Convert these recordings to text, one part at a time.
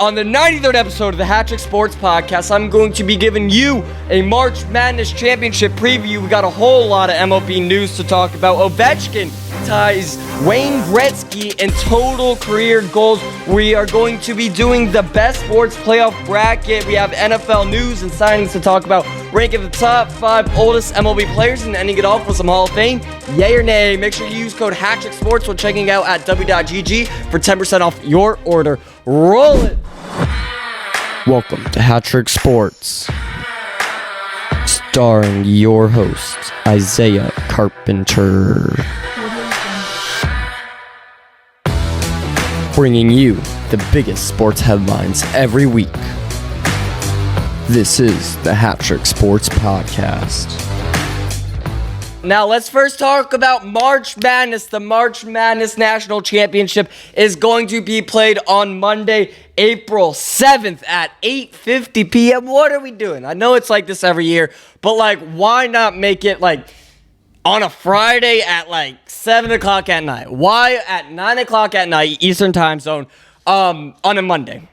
On the 93rd episode of the HatTrick Sports Podcast, I'm going to be giving you a March Madness Championship preview. We got a whole lot of MLB news to talk about. Ovechkin ties Wayne Gretzky in total career goals. We are going to be doing the best sports playoff bracket. We have NFL news and signings to talk about. Ranking the top 5 oldest MLB players and ending it off with some Hall of Fame. Yay or nay? Make sure you use code HatTrick Sports when checking out at w.gg for 10% off your order. Roll it! Welcome to HatTrick Sports, starring your host, Isaiah Carpenter. Bringing you the biggest sports headlines every week. This is the HatTrick Sports Podcast. Now, let's first talk about March Madness. The March Madness National Championship is going to be played on Monday, April 7th at 8:50 p.m. What are we doing? I know it's like this every year, but why not make it on a Friday at 7 o'clock at night? Why at 9 o'clock at night, Eastern time zone, on a Monday?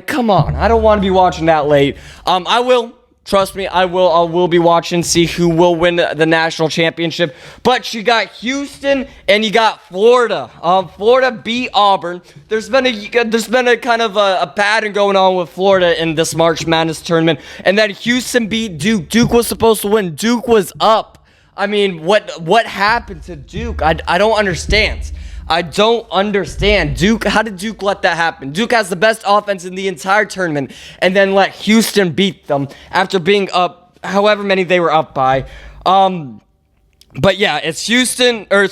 Come on. I don't want to be watching that late. I will. Trust me, I will be watching, see who will win the national championship. But you got Houston and you got Florida. Florida beat Auburn. There's been a kind of a pattern going on with Florida in this March Madness tournament. And then Houston beat Duke. Duke was supposed to win. Duke was up. I mean, what happened to Duke? I don't understand. I don't understand. Duke, how did Duke let that happen? Duke has the best offense in the entire tournament and then let Houston beat them after being up however many they were up by. But yeah, it's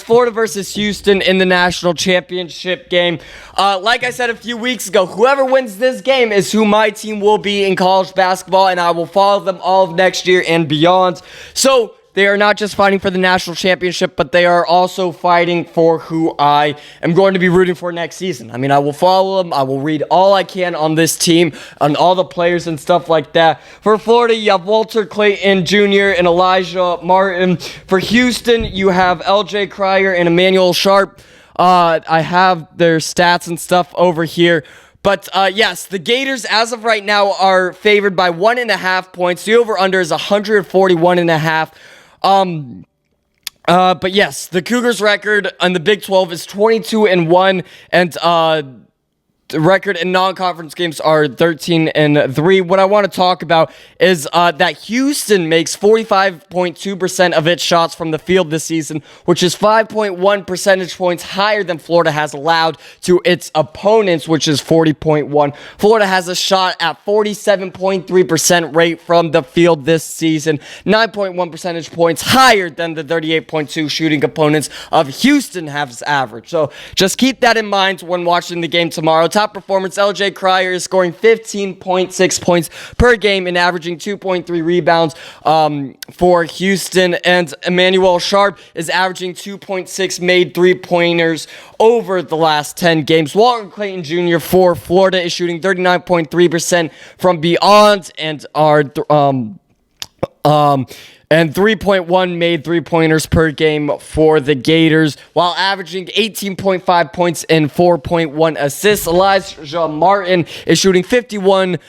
Florida versus Houston in the national championship game. Like I said a few weeks ago, whoever wins this game is who my team will be in college basketball, and I will follow them all of next year and beyond. So they are not just fighting for the national championship, but they are also fighting for who I am going to be rooting for next season. I mean, I will follow them. I will read all I can on this team, on all the players and stuff like that. For Florida, you have Walter Clayton Jr. and Elijah Martin. For Houston, you have LJ Cryer and Emmanuel Sharp. I have their stats and stuff over here. But, yes, the Gators, as of right now, are favored by 1.5 points. The over-under is 141.5. But yes, the Cougars record on the Big 12 is 22-1, and the record in non-conference games are 13-3. What I want to talk about is that Houston makes 45.2% of its shots from the field this season, which is 5.1 percentage points higher than Florida has allowed to its opponents, which is 40.1. Florida has a shot at 47.3% rate from the field this season, 9.1 percentage points higher than the 38.2 shooting opponents of Houston have averaged. So just keep that in mind when watching the game tomorrow. Top performance, LJ Cryer is scoring 15.6 points per game and averaging 2.3 rebounds for Houston. And Emmanuel Sharp is averaging 2.6 made three-pointers over the last 10 games. Walter Clayton Jr. for Florida is shooting 39.3% from beyond and and 3.1 made three-pointers per game for the Gators, while averaging 18.5 points and 4.1 assists. Elijah Martin is shooting 51%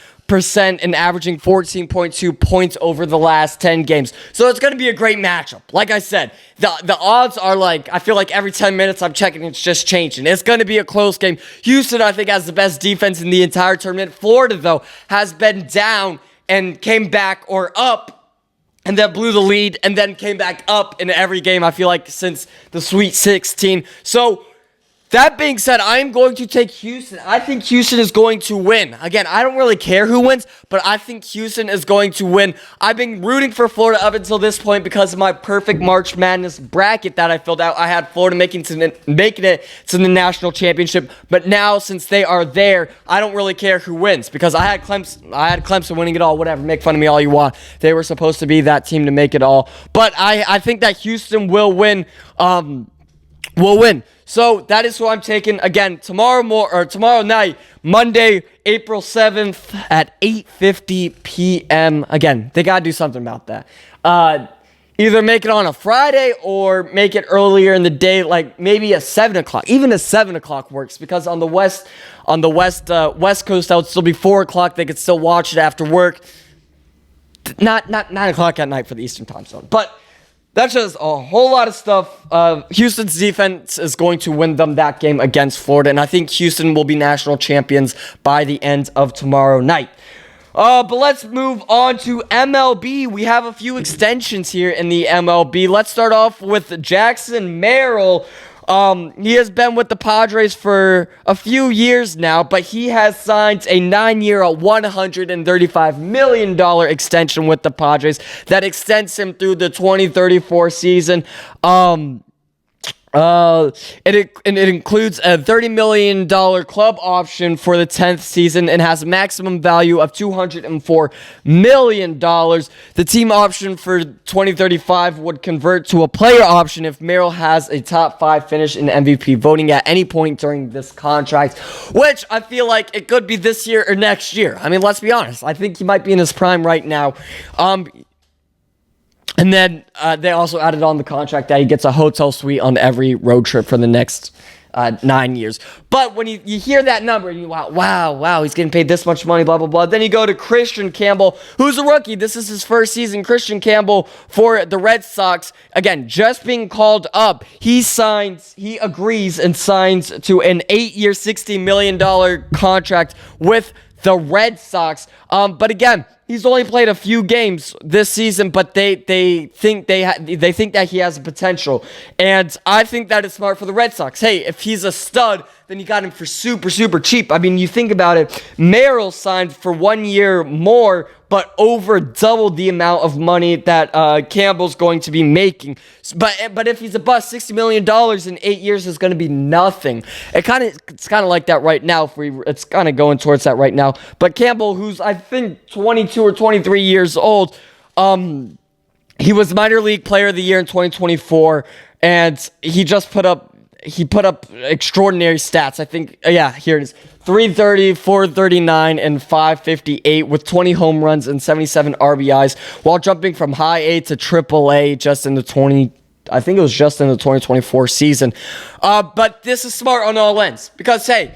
and averaging 14.2 points over the last 10 games. So it's going to be a great matchup. Like I said, the odds are I feel like every 10 minutes I'm checking, it's just changing. It's going to be a close game. Houston, I think, has the best defense in the entire tournament. Florida, though, has been down and came back or up, and then blew the lead, and then came back up in every game, I feel like, since the Sweet 16. So, that being said, I am going to take Houston. I think Houston is going to win. Again, I don't really care who wins, but I think Houston is going to win. I've been rooting for Florida up until this point because of my perfect March Madness bracket that I filled out. I had Florida making it to the national championship, but now since they are there, I don't really care who wins because I had Clemson winning it all. Whatever, make fun of me all you want. They were supposed to be that team to make it all, but I think that Houston will win. So that is who I'm taking. Again, tomorrow night, Monday, April 7th at 8:50 p.m. Again, they got to do something about that. either make it on a Friday or make it earlier in the day, like maybe a 7 o'clock. Even a 7 o'clock works, because on the west coast, that would still be 4 o'clock. They could still watch it after work. Not 9 o'clock at night for the Eastern time zone. But that's just a whole lot of stuff. Houston's defense is going to win them that game against Florida, and I think Houston will be national champions by the end of tomorrow night. But let's move on to MLB. We have a few extensions here in the MLB. Let's start off with Jackson Merrill. He has been with the Padres for a few years now, but he has signed a 9-year, $135 million extension with the Padres that extends him through the 2034 season. It includes a $30 million club option for the 10th season and has a maximum value of $204 million. The team option for 2035 would convert to a player option if Merrill has a top 5 finish in MVP voting at any point during this contract, which I feel like it could be this year or next year. I mean, let's be honest. I think he might be in his prime right now. And then they also added on the contract that he gets a hotel suite on every road trip for the next 9 years. But when you hear that number, and you wow, he's getting paid this much money, blah, blah, blah. Then you go to Christian Campbell, who's a rookie. This is his first season. Christian Campbell for the Red Sox, again, just being called up. He agrees and signs to an 8-year, $60 million contract with the Red Sox. But again, he's only played a few games this season, but they think that he has a potential, and I think that is smart for the Red Sox. Hey, if he's a stud, then you got him for super, super cheap. I mean, you think about it. Merrill signed for 1 year more, but over double the amount of money that Campbell's going to be making. But if he's a bust, $60 million in 8 years is going to be nothing. It's kind of like that right now. It's kind of going towards that right now. But Campbell, who's I think 22 or 23 years old, he was minor league player of the year in 2024, and he put up extraordinary stats. I think, here it is. 330, 439, and 558 with 20 home runs and 77 RBIs while jumping from high A to triple A just in the 2024 season. But this is smart on all ends because, hey,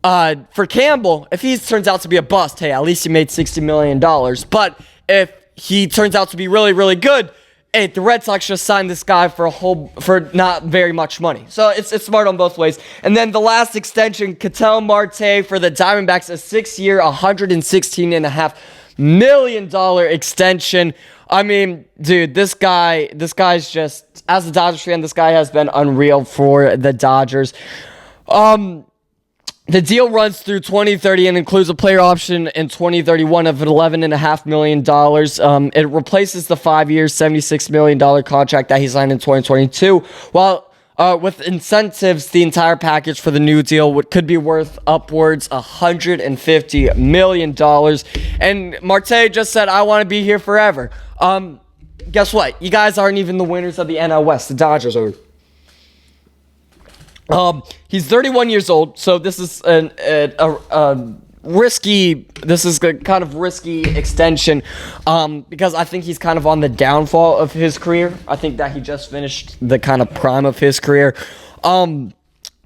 for Campbell, if he turns out to be a bust, hey, at least he made $60 million. But if he turns out to be really, really good, hey, the Red Sox just signed this guy for not very much money. So it's smart on both ways. And then the last extension, Ketel Marte for the Diamondbacks, a 6-year, $116.5 million extension. I mean, dude, this guy's just, as a Dodgers fan, this guy has been unreal for the Dodgers. The deal runs through 2030 and includes a player option in 2031 of $11.5 million. It replaces the 5-year, $76 million contract that he signed in 2022. While with incentives, the entire package for the new deal could be worth upwards $150 million. And Marte just said, I want to be here forever. Guess what? You guys aren't even the winners of the NL West. The Dodgers are. He's 31 years old, so this is a risky extension, because I think he's kind of on the downfall of his career. I think that he just finished the kind of prime of his career.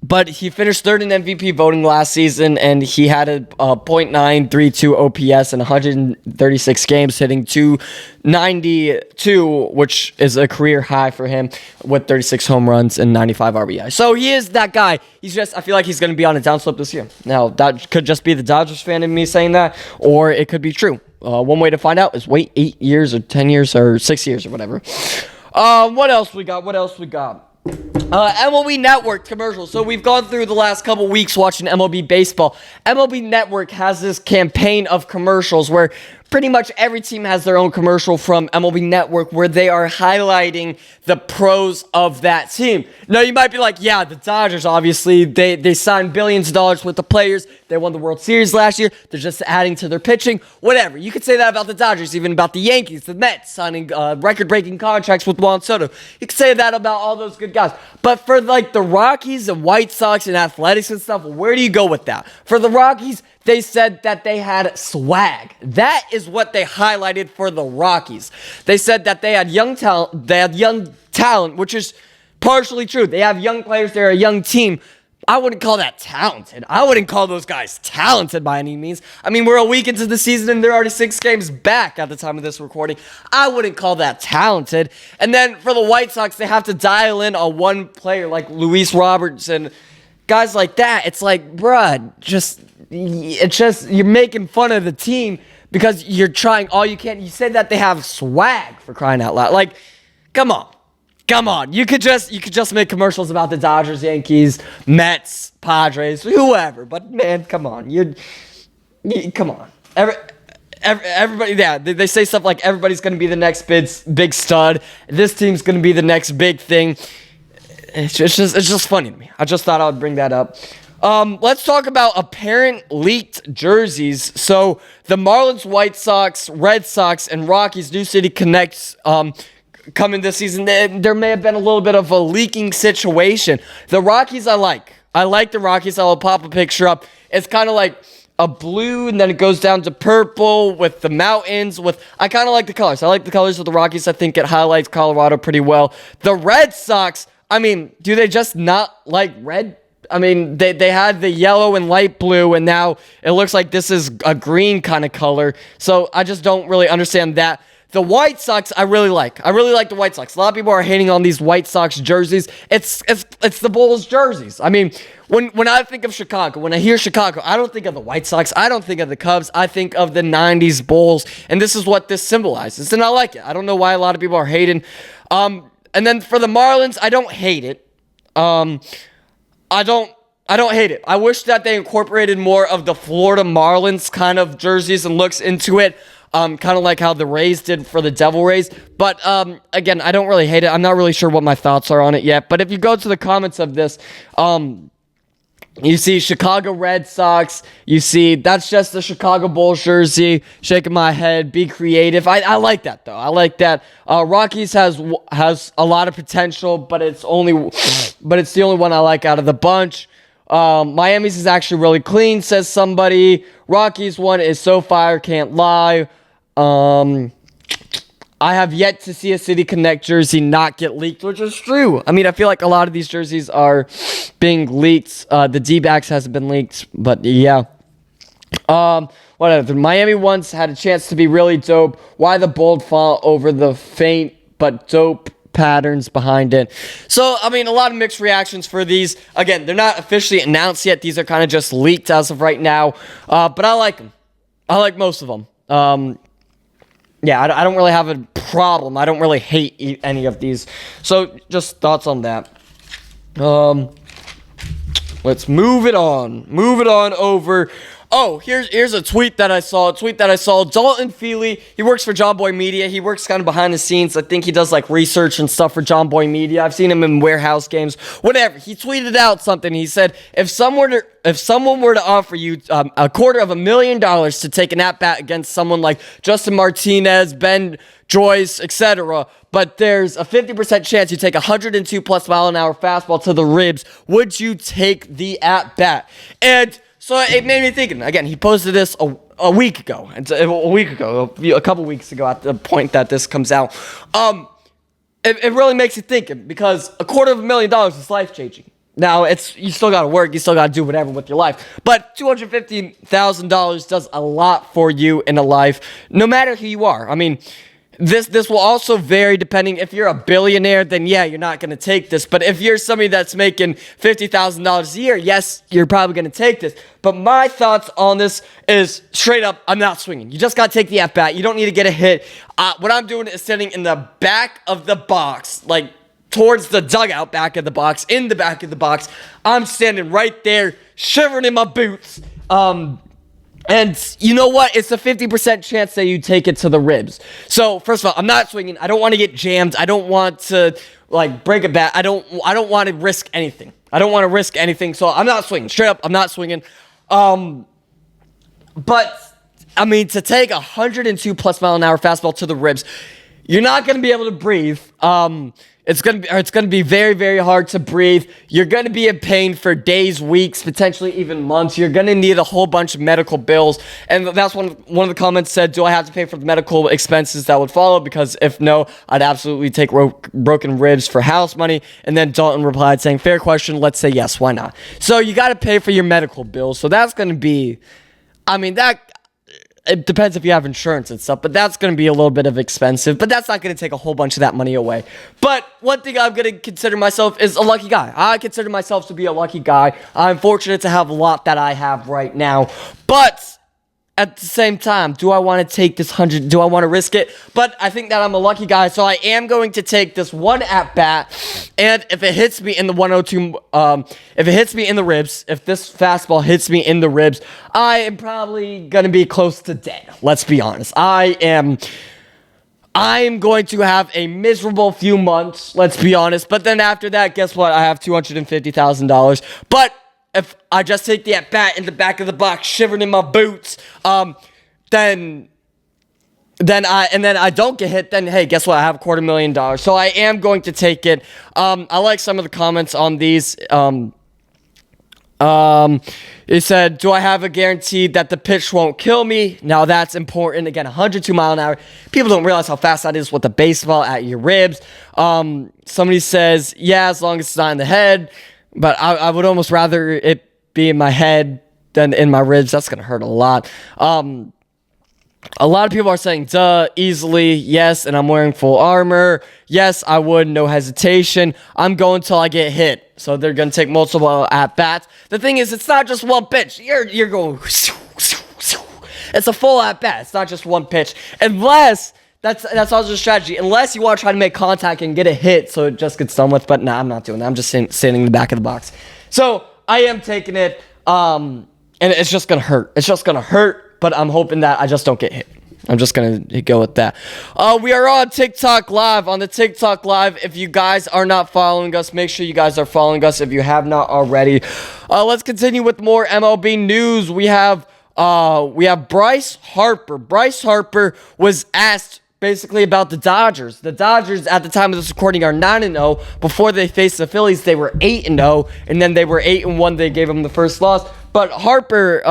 But he finished third in MVP voting last season, and he had a .932 OPS in 136 games, hitting .292, which is a career high for him, with 36 home runs and 95 RBI. So he is that guy. I feel like he's going to be on a downslope this year. Now, that could just be the Dodgers fan in me saying that, or it could be true. One way to find out is wait 8 years or 10 years or 6 years or whatever. What else we got? MLB Network commercials. So we've gone through the last couple weeks watching MLB baseball. MLB Network has this campaign of commercials where pretty much every team has their own commercial from MLB Network where they are highlighting the pros of that team. Now, you might be like, yeah, the Dodgers, obviously, they signed billions of dollars with the players. They won the World Series last year. They're just adding to their pitching. Whatever. You could say that about the Dodgers, even about the Yankees, the Mets, signing record-breaking contracts with Juan Soto. You could say that about all those good guys. But for like the Rockies and White Sox and Athletics and stuff, where do you go with that? For the Rockies, they said that they had swag. That is what they highlighted for the Rockies. They said that they had young talent, which is partially true. They have young players. They're a young team. I wouldn't call that talented. I wouldn't call those guys talented by any means. I mean, we're a week into the season and they're already 6 games back at the time of this recording. I wouldn't call that talented. And then for the White Sox, they have to dial in on one player like Luis Robertson, guys like that. It's like, bruh, you're making fun of the team because you're trying all you can. You said that they have swag, for crying out loud. Like, come on. Come on, you could just make commercials about the Dodgers, Yankees, Mets, Padres, whoever. But man, come on, come on. Everybody, yeah, they say stuff like everybody's gonna be the next big stud. This team's gonna be the next big thing. It's just funny to me. I just thought I would bring that up. Let's talk about apparent leaked jerseys. So the Marlins, White Sox, Red Sox, and Rockies New City Connects. Coming this season, there may have been a little bit of a leaking situation. The Rockies, I like the Rockies. I'll pop a picture up. It's kind of like a blue, and then it goes down to purple with the mountains. I kind of like the colors. I like the colors of the Rockies. I think it highlights Colorado pretty well. The Red Sox, I mean, do they just not like red? I mean, they had the yellow and light blue, and now it looks like this is a green kind of color. So I just don't really understand that. The White Sox, I really like. I really like the White Sox. A lot of people are hating on these White Sox jerseys. It's the Bulls jerseys. I mean, when I think of Chicago, when I hear Chicago, I don't think of the White Sox. I don't think of the Cubs. I think of the 90s Bulls, and this is what this symbolizes, and I like it. I don't know why a lot of people are hating. And then for the Marlins, I don't hate it. I don't hate it. I wish that they incorporated more of the Florida Marlins kind of jerseys and looks into it. Kind of like how the Rays did for the Devil Rays. But, again, I don't really hate it. I'm not really sure what my thoughts are on it yet. But if you go to the comments of this, you see Chicago Red Sox. You see, that's just the Chicago Bulls jersey. Shaking my head. Be creative. I like that, though. I like that. Rockies has a lot of potential, but it's the only one I like out of the bunch. Miami's is actually really clean, says somebody. Rockies one is so fire, can't lie. I have yet to see a City Connect jersey not get leaked, which is true. I mean, I feel like a lot of these jerseys are being leaked. The D-backs hasn't been leaked, but yeah. Whatever. The Miami ones had a chance to be really dope. Why the bold font over the faint but dope patterns behind it? So, I mean, a lot of mixed reactions for these. Again, they're not officially announced yet. These are kind of just leaked as of right now. But I like them. I like most of them. Yeah, I don't really have a problem. I don't really hate any of these. So, just thoughts on that. Let's move it on. Move it on over. Oh, here's a tweet that I saw. Dalton Feely, he works for John Boy Media. He works kind of behind the scenes. I think he does like research and stuff for John Boy Media. I've seen him in warehouse games. Whatever. He tweeted out something. He said, if someone were to offer you $250,000 to take an at-bat against someone like Justin Martinez, Ben Joyce, etc., but there's a 50% chance you take 102 plus mile an hour fastball to the ribs, would you take the at-bat? And so it made me thinking. Again, he posted this a week ago. A couple weeks ago at the point that this comes out. It really makes you think because $250,000 is life-changing. Now, you still got to work. You still got to do whatever with your life. But $250,000 does a lot for you in a life, no matter who you are. I mean, this will also vary depending. If you're a billionaire, then yeah, you're not going to take this. But if you're somebody that's making $50,000 a year, yes, you're probably going to take this. But my thoughts on this is straight up, I'm not swinging. You just got to take the at-bat. You don't need to get a hit. What I'm doing is sitting in the back of the box, like towards the dugout back of the box, in the back of the box. I'm standing right there, shivering in my boots. And you know what? It's a 50% chance that you take it to the ribs. So, first of all, I'm not swinging. I don't want to get jammed. I don't want to, break a bat. I don't want to risk anything. So, I'm not swinging. Straight up, I'm not swinging. But, I mean, to take 102 plus mile an hour fastball to the ribs, you're not going to be able to breathe. It's gonna be very, very hard to breathe. You're gonna be in pain for days, weeks, potentially even months. You're gonna need a whole bunch of medical bills, and that's one of the comments said, "Do I have to pay for the medical expenses that would follow? Because if no, I'd absolutely take broken ribs for house money." And then Dalton replied saying, "Fair question. Let's say yes. Why not?" So you got to pay for your medical bills. So that's gonna be, it depends if you have insurance and stuff, but that's going to be a little bit of expensive, but that's not going to take a whole bunch of that money away. But one thing I'm going to consider myself is a lucky guy. I consider myself to be a lucky guy. I'm fortunate to have a lot that I have right now, but at the same time, do I want to take this 100? Do I want to risk it? But I think that I'm a lucky guy, so I am going to take this one at bat. And if it hits me in the 102, if it hits me in the ribs, if this fastball hits me in the ribs, I am probably gonna be close to dead. Let's be honest. I am going to have a miserable few months. Let's be honest. But then after that, guess what? I have $250,000. But if I just take the at-bat in the back of the box, shivering in my boots, then I don't get hit, then hey, guess what? I have $250,000. So I am going to take it. I like some of the comments on these. It said, "Do I have a guarantee that the pitch won't kill me?" Now that's important. Again, 102 mile an hour. People don't realize how fast that is with the baseball at your ribs. Somebody says, "Yeah, as long as it's not in the head." But I would almost rather it be in my head than in my ribs. That's going to hurt a lot. A lot of people are saying, duh, easily, yes, and I'm wearing full armor. Yes, I would, no hesitation. I'm going till I get hit. So they're going to take multiple at-bats. The thing is, it's not just one pitch. You're going... It's a full at-bat. It's not just one pitch. Unless... That's also a strategy. Unless you want to try to make contact and get a hit so it just gets done with. But nah, I'm not doing that. I'm just standing in the back of the box. So I am taking it. And it's just going to hurt. It's just going to hurt. But I'm hoping that I just don't get hit. I'm just going to go with that. We are on TikTok Live. On the TikTok Live, if you guys are not following us, make sure you guys are following us if you have not already. Let's continue with more MLB news. We have Bryce Harper. Bryce Harper was asked basically about the Dodgers. The Dodgers, at the time of this recording, are 9-0. Before they faced the Phillies, they were 8-0, and then they were 8-1. They gave them the first loss. But Harper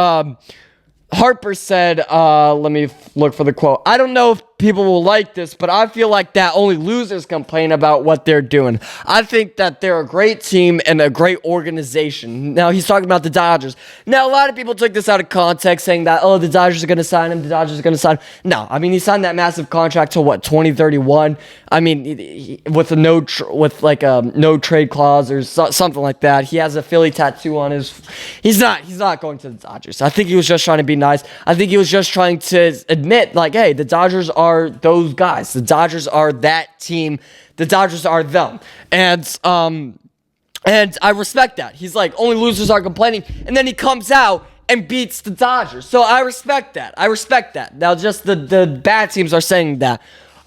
said, let me look for the quote. "I don't know if people will like this, but I feel like that only losers complain about what they're doing. I think that they're a great team and a great organization." Now, he's talking about the Dodgers. Now, a lot of people took this out of context, saying that, oh, the Dodgers are going to sign him. The Dodgers are going to sign him. No, I mean, he signed that massive contract till, 2031? I mean, with a no trade clause or something like that. He has a Philly tattoo on his... He's not going to the Dodgers. I think he was just trying to be nice. I think he was just trying to admit, like, hey, the Dodgers are those guys. The Dodgers are that team. The Dodgers are them. And I respect that. He's like, only losers are complaining. And then he comes out and beats the Dodgers. So I respect that. Now, just the bad teams are saying that.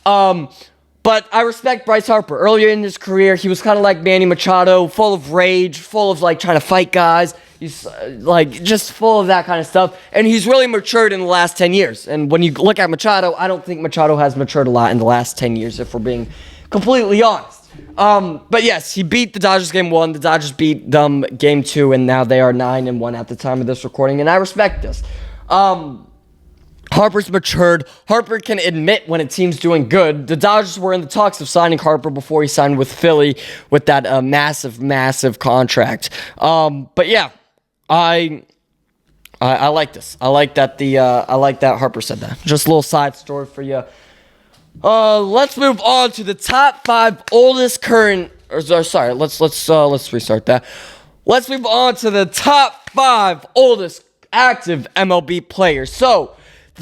But I respect Bryce Harper. Earlier in his career, he was kind of like Manny Machado, full of rage, full of like trying to fight guys. He's like just full of that kind of stuff. And he's really matured in the last 10 years. And when you look at Machado, I don't think Machado has matured a lot in the last 10 years, if we're being completely honest. But yes, he beat the Dodgers game 1. The Dodgers beat them game 2. And now they are 9-1 at the time of this recording. And I respect this. Harper's matured. Harper can admit when a team's doing good. The Dodgers were in the talks of signing Harper before he signed with Philly with that massive contract. But yeah, I like this. I like that Harper said that. Just a little side story for you. Let's move on to the top 5 oldest current. Let's restart that. Let's move on to the top 5 oldest active MLB players. So.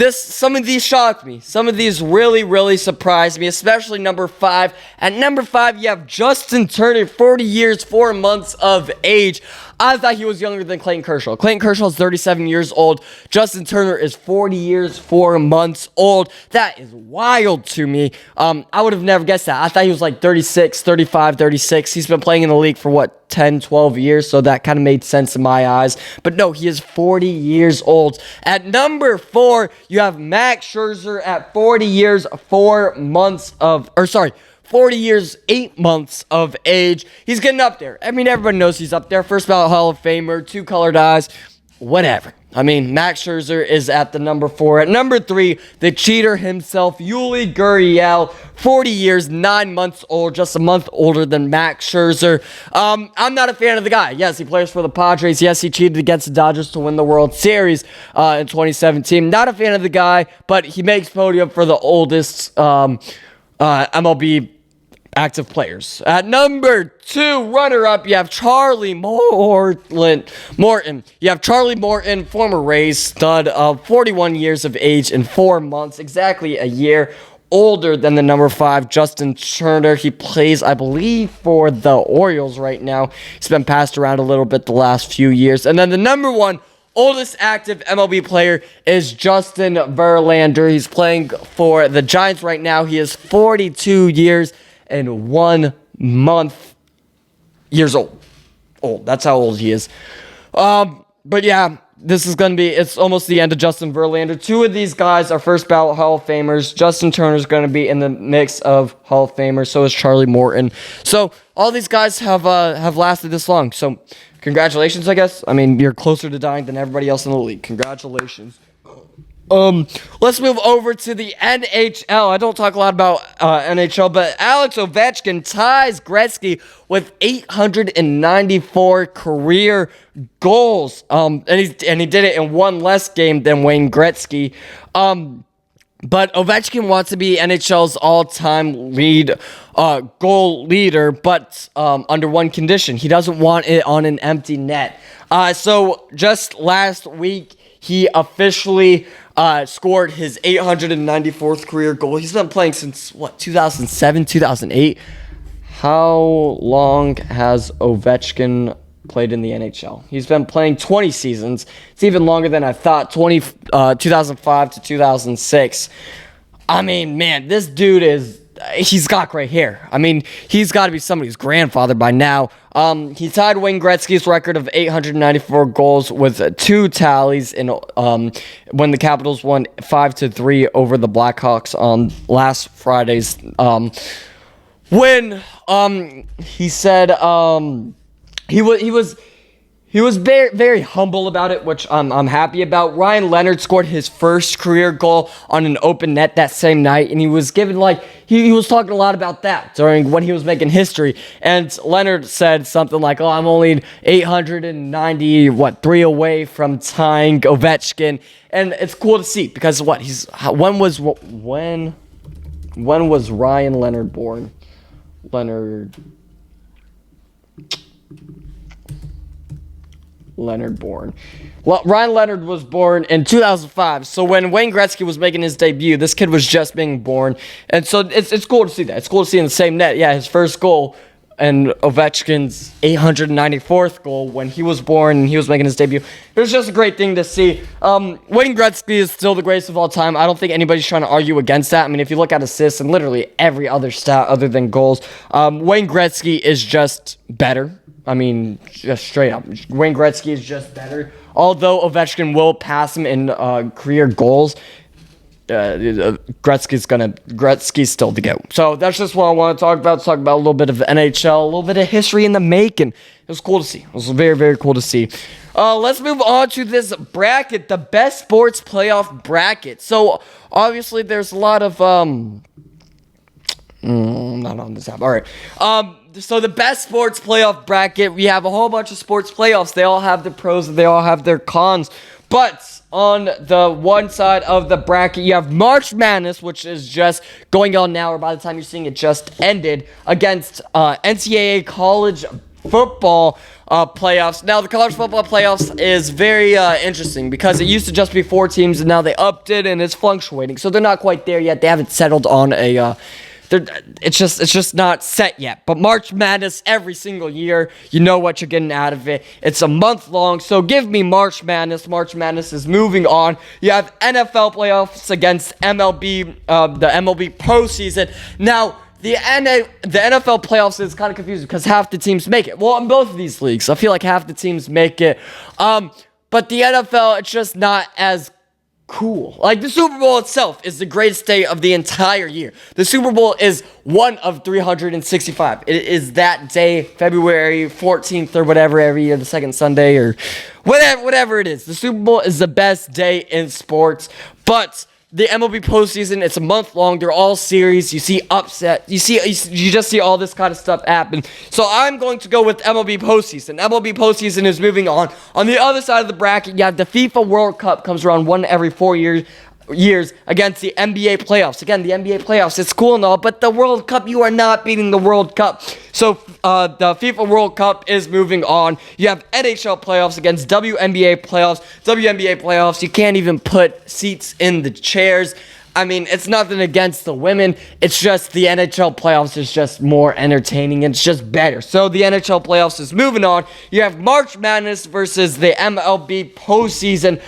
Some of these shocked me. Some of these really surprised me, especially number 5. At number 5, you have Justin Turner, 40 years, 4 months of age. I thought he was younger than Clayton Kershaw. Clayton Kershaw is 37 years old. Justin Turner is 40 years, 4 months old. That is wild to me. I would have never guessed that. I thought he was like 36, 35, 36. He's been playing in the league for 10, 12 years, so that kind of made sense in my eyes. But no, he is 40 years old. At number 4, you have Max Scherzer at 40 years, 40 years, 8 months of age. He's getting up there. I mean, everybody knows he's up there. First ballot Hall of Famer, 2 colored eyes, whatever. I mean, Max Scherzer is at the number 4. At number 3, the cheater himself, Yuli Gurriel, 40 years, 9 months old, just a month older than Max Scherzer. I'm not a fan of the guy. Yes, he plays for the Padres. Yes, he cheated against the Dodgers to win the World Series in 2017. Not a fan of the guy, but he makes podium for the oldest MLB active players. At number 2, runner-up, you have Charlie Morton. You have Charlie Morton, former Rays stud of 41 years of age and 4 months, exactly a year older than the number 5, Justin Turner. He plays, I believe, for the Orioles right now. He's been passed around a little bit the last few years. And then the number 1 oldest active MLB player is Justin Verlander. He's playing for the Giants right now. He is 42 years and 1 month years old. That's how old he is. But yeah, it's almost the end of Justin Verlander. 2 of these guys are first ballot Hall of Famers. Justin Turner's going to be in the mix of Hall of Famers. So is Charlie Morton. So all these guys have lasted this long. So congratulations, I guess. I mean, you're closer to dying than everybody else in the league. Congratulations. Let's move over to the NHL. I don't talk a lot about NHL, but Alex Ovechkin ties Gretzky with 894 career goals. And he did it in 1 less game than Wayne Gretzky. But Ovechkin wants to be NHL's all-time goal leader, but under one condition. He doesn't want it on an empty net. So just last week, he officially scored his 894th career goal. He's been playing since, 2007, 2008? How long has Ovechkin played in the NHL? He's been playing 20 seasons. It's even longer than I thought, 2005 to 2006. I mean, man, this dude he's got gray hair. I mean, he's got to be somebody's grandfather by now. He tied Wayne Gretzky's record of 894 goals with 2 tallies in when the Capitals won 5-3 over the Blackhawks on last Friday's win. He said he was very, very humble about it, which I'm happy about. Ryan Leonard scored his first career goal on an open net that same night, and he was given he was talking a lot about that during when he was making history. And Leonard said something like, "Oh, I'm only 893 away from tying Ovechkin," and it's cool to see because when was Ryan Leonard born? Well, Ryan Leonard was born in 2005. So when Wayne Gretzky was making his debut, this kid was just being born. And so it's cool to see that. It's cool to see in the same net. Yeah, his first goal and Ovechkin's 894th goal when he was born and he was making his debut. It was just a great thing to see. Wayne Gretzky is still the greatest of all time. I don't think anybody's trying to argue against that. I mean, if you look at assists and literally every other stat other than goals, Wayne Gretzky is just better. I mean, just straight up. Wayne Gretzky is just better. Although Ovechkin will pass him in career goals, Gretzky's still to go. So that's just what I want to talk about. Talk about a little bit of the NHL, a little bit of history in the making. It was cool to see. It was very, very cool to see. Let's move on to this bracket, the best sports playoff bracket. So obviously there's a lot of not on this app. All right. So the best sports playoff bracket, we have a whole bunch of sports playoffs. They all have their pros and they all have their cons. But on the one side of the bracket, you have March Madness, which is just going on now, or by the time you're seeing it just ended, against NCAA college football playoffs. Now, the college football playoffs is very interesting because it used to just be 4 teams, and now they upped it, and it's fluctuating. So they're not quite there yet. They haven't settled on a it's just not set yet. But March Madness every single year, you know what you're getting out of it. It's a month long, so give me March Madness. March Madness is moving on. You have NFL playoffs against MLB, the MLB postseason. Now, the NFL playoffs is kind of confusing because half the teams make it. Well, in both of these leagues, I feel like half the teams make it. But the NFL, it's just not as cool. Like, the Super Bowl itself is the greatest day of the entire year. The Super Bowl is one of 365. It is that day, February 14th or whatever, every year, the second Sunday or whatever it is. The Super Bowl is the best day in sports, but the MLB postseason, it's a month long. They're all series. You see upset. You just see all this kind of stuff happen. So I'm going to go with MLB postseason. MLB postseason is moving on. On the other side of the bracket, you have the FIFA World Cup comes around one every 4 years against the NBA playoffs. Again, the NBA playoffs, it's cool and all, but the World Cup, you are not beating the World Cup. So the FIFA World Cup is moving on. You have NHL playoffs against WNBA playoffs. WNBA playoffs, you can't even put seats in the chairs. I mean, it's nothing against the women. It's just the NHL playoffs is just more entertaining and it's just better. So the NHL playoffs is moving on. You have March Madness versus the MLB postseason.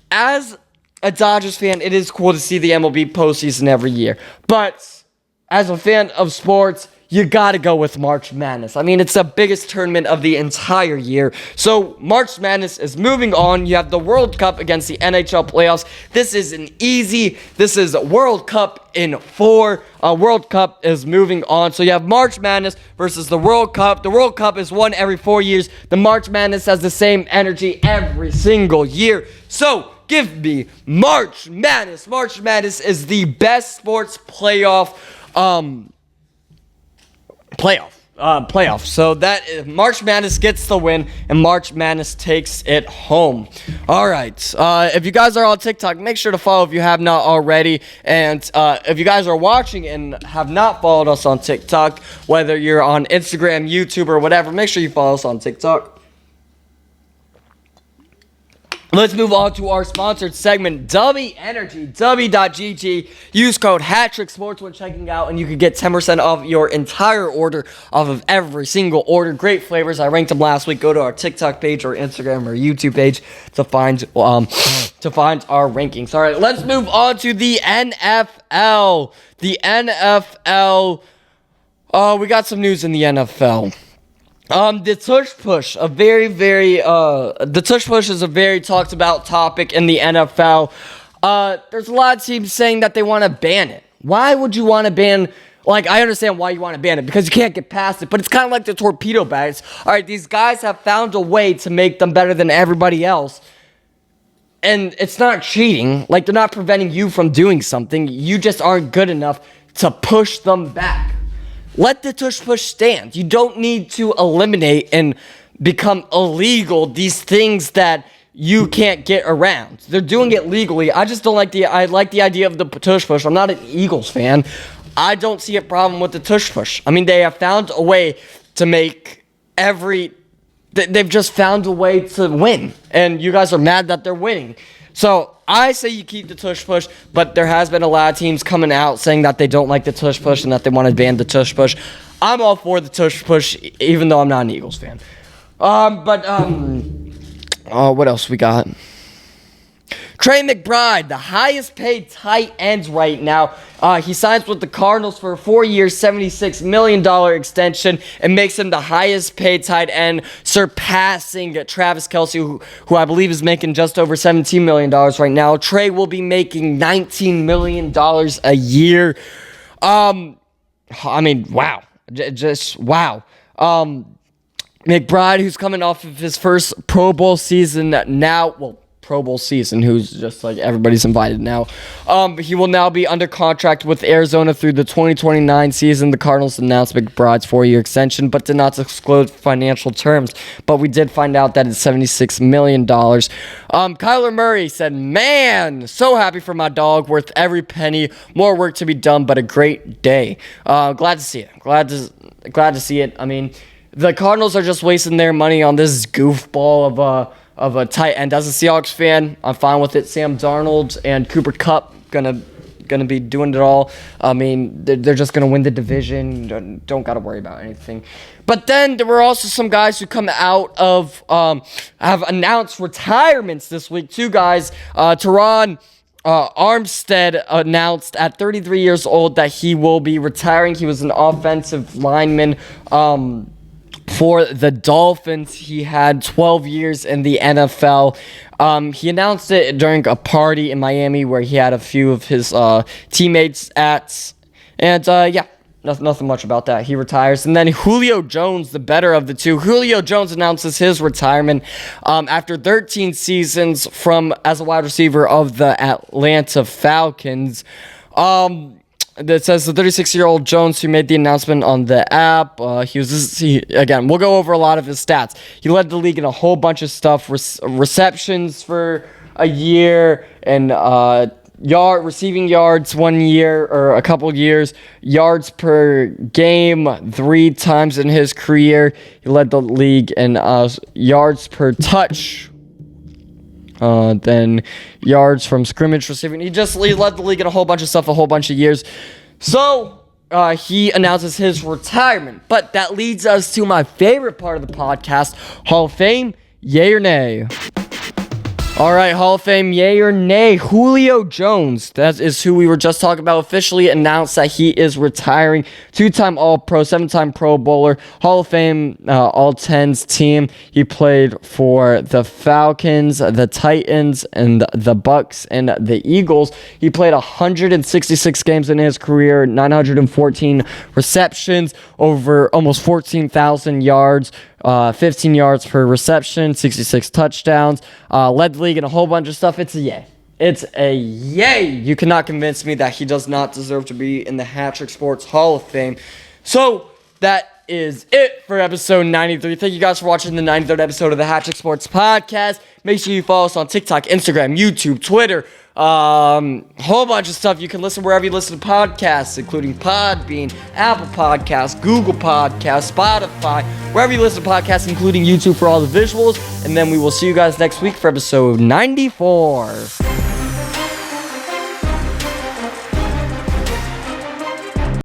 As a Dodgers fan, it is cool to see the MLB postseason every year. But as a fan of sports, you gotta go with March Madness. I mean, it's the biggest tournament of the entire year. So March Madness is moving on. You have the World Cup against the NHL playoffs. This is this is World Cup in 4. World Cup is moving on. So you have March Madness versus the World Cup. The World Cup is one every 4 years. The March Madness has the same energy every single year. So give me March Madness. March Madness is the best sports playoff. So that March Madness gets the win, and March Madness takes it home. All right. If you guys are on TikTok, make sure to follow if you have not already. And if you guys are watching and have not followed us on TikTok, whether you're on Instagram, YouTube, or whatever, make sure you follow us on TikTok. Let's move on to our sponsored segment, W Energy, W.GG. Use code HatTrick Sports when checking out, and you can get 10% off your entire order off of every single order. Great flavors. I ranked them last week. Go to our TikTok page or Instagram or YouTube page to find our rankings. All right, let's move on to the NFL. The NFL. We got some news in the NFL. The tush push, the tush push is a very talked about topic in the NFL. There's a lot of teams saying that they want to ban it. Why would you want to ban? Like, I understand why you want to ban it because you can't get past it, but it's kind of like the torpedo bags. All right, these guys have found a way to make them better than everybody else. And it's not cheating. Like, they're not preventing you from doing something. You just aren't good enough to push them back. Let the tush push stand. You don't need to eliminate and become illegal these things that you can't get around. They're doing it legally. I just don't like I like the idea of the tush push. I'm not an Eagles fan. I don't see a problem with the tush push. I mean, they have found a way to make they've just found a way to win. And you guys are mad that they're winning. So I say you keep the tush push, but there has been a lot of teams coming out saying that they don't like the tush push and that they want to ban the tush push. I'm all for the tush push, even though I'm not an Eagles fan. What else we got? Trey McBride, the highest paid tight end right now. He signs with the Cardinals for a 4-year, $76 million extension and makes him the highest paid tight end, surpassing Travis Kelce, who I believe is making just over $17 million right now. Trey will be making $19 million a year. I mean, wow. Just wow. McBride, who's coming off of his first Pro Bowl season Pro Bowl season, who's just like everybody's invited now. He will now be under contract with Arizona through the 2029 season. The Cardinals announced McBride's 4-year extension, but did not disclose financial terms. But we did find out that it's $76 million. Kyler Murray said, "Man, so happy for my dog, worth every penny. More work to be done, but a great day." Glad to see it. Glad to see it. I mean, the Cardinals are just wasting their money on this goofball of a tight end. As a Seahawks fan, I'm fine with it. Sam Darnold and Cooper Kupp gonna going to be doing it all. I mean, they're just going to win the division. Don't got to worry about anything. But then there were also some guys who come out of have announced retirements this week. Two guys, Teron Armstead announced at 33 years old that he will be retiring. He was an offensive lineman for the Dolphins. He had 12 years in the NFL. He announced it during a party in Miami where he had a few of his teammates at. And nothing much about that. He retires. And then Julio Jones, the better of the two. Julio Jones announces his retirement after 13 seasons as a wide receiver of the Atlanta Falcons. That says the 36-year-old Jones, who made the announcement on the app, again, we'll go over a lot of his stats. He led the league in a whole bunch of stuff, receptions for a year, and receiving yards 1 year or a couple years, yards per game 3 times in his career. He led the league in yards per touch. Then yards from scrimmage receiving. He led the league in a whole bunch of stuff, a whole bunch of years. So he announces his retirement. But that leads us to my favorite part of the podcast, Hall of Fame, yay or nay? All right, Hall of Fame, yay or nay? Julio Jones, that is who we were just talking about, officially announced that he is retiring. 2-time All-Pro, 7-time Pro Bowler, Hall of Fame, All-10s team. He played for the Falcons, the Titans, and the Bucks, and the Eagles. He played 166 games in his career, 914 receptions, over almost 14,000 yards. 15 yards per reception, 66 touchdowns, led the league in a whole bunch of stuff. It's a yay. It's a yay. You cannot convince me that he does not deserve to be in the HatTrick Sports Hall of Fame. So that is it for episode 93. Thank you guys for watching the 93rd episode of the HatTrick Sports Podcast. Make sure you follow us on TikTok, Instagram, YouTube, Twitter, whole bunch of stuff. You can listen wherever you listen to podcasts, including Podbean, Apple Podcasts, Google Podcasts, Spotify, wherever you listen to podcasts, including YouTube for all the visuals. And then we will see you guys next week for episode 94.